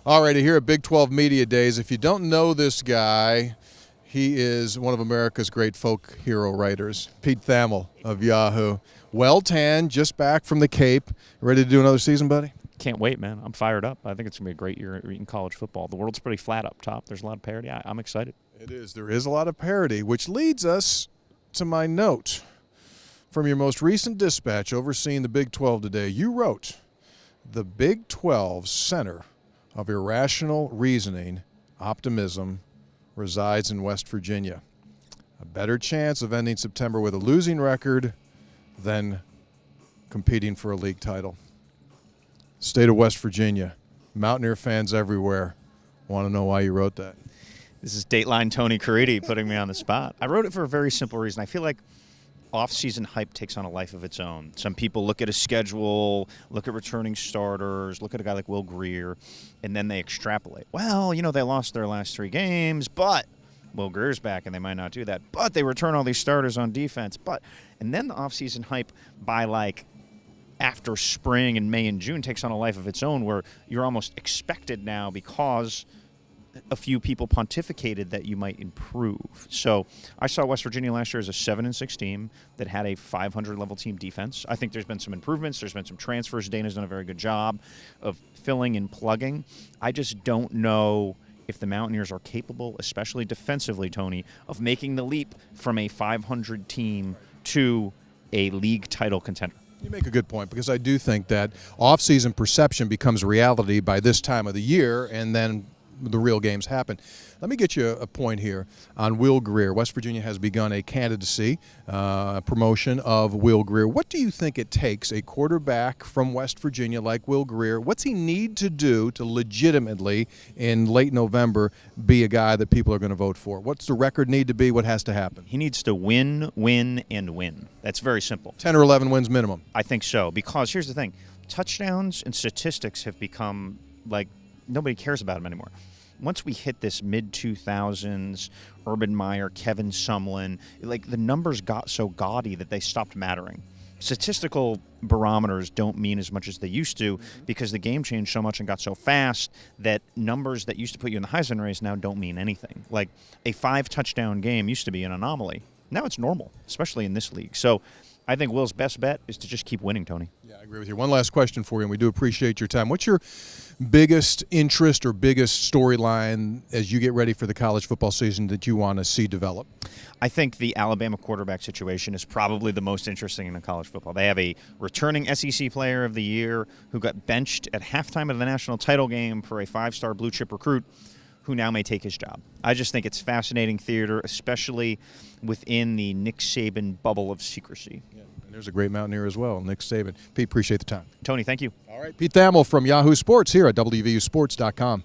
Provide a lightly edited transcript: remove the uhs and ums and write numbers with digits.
All right, here at Big 12 Media Days, if you don't know this guy, he is one of America's great folk hero writers, Pete Thamel of Yahoo. Well tanned, just back from the Cape. Ready to do another season, buddy? Can't wait, man. I'm fired up. I think it's going to be a great year in college football. The world's pretty flat up top. There's a lot of parity. I'm excited. It is. There is a lot of parity, which leads us to my note. From your most recent dispatch overseeing the Big 12 today, you wrote, "The Big 12's center of irrational reasoning, optimism, resides in West Virginia. A better chance of ending September with a losing record than competing for a league title." State of West Virginia, Mountaineer fans everywhere want to know why you wrote that. This is Dateline Tony Caridi putting me on the spot. I wrote it for a very simple reason. I feel like off-season hype takes on a life of its own. Some people look at a schedule, look at returning starters, look at a guy like Will Greer, and then they extrapolate. Well, you know, they lost their last 3 games, but Will Greer's back, and they might not do that. But they return all these starters on defense. And then the off-season hype by, like, after spring and May and June takes on a life of its own where you're almost expected now because a few people pontificated that you might improve. So I saw West Virginia last year as a 7-6 team that had a 500-level team defense. I think there's been some improvements. There's been some transfers. Dana's done a very good job of filling and plugging. I just don't know if the Mountaineers are capable, especially defensively, Tony, of making the leap from a 500 team to a league title contender. You make a good point, because I do think that off-season perception becomes reality by this time of the year, and then the real games happen. Let me get you a point here on Will Greer. West Virginia has begun a candidacy promotion of Will Greer. What do you think it takes a quarterback from West Virginia like Will Greer? What's he need to do to legitimately, in late November, be a guy that people are going to vote for? What's the record need to be? What has to happen? He needs to win, win, and win. That's very simple. 10 or 11 wins minimum. I think so, because here's the thing. Touchdowns and statistics have become, like, nobody cares about them anymore. Once we hit this mid-2000s, Urban Meyer, Kevin Sumlin, like, the numbers got so gaudy that they stopped mattering. Statistical barometers don't mean as much as they used to because the game changed so much and got so fast that numbers that used to put you in the Heisman race now don't mean anything. Like, a 5-touchdown game used to be an anomaly. Now it's normal, especially in this league. So I think Will's best bet is to just keep winning, Tony. Yeah, I agree with you. One last question for you, and we do appreciate your time. What's your biggest interest or biggest storyline as you get ready for the college football season that you want to see develop? I think the Alabama quarterback situation is probably the most interesting in college football. They have a returning SEC player of the year who got benched at halftime of the national title game for a 5-star blue-chip recruit who now may take his job. I just think it's fascinating theater, especially within the Nick Saban bubble of secrecy. Yeah, and there's a great Mountaineer as well, Nick Saban. Pete, appreciate the time. Tony, thank you. All right, Pete Thamel from Yahoo Sports here at WVUSports.com.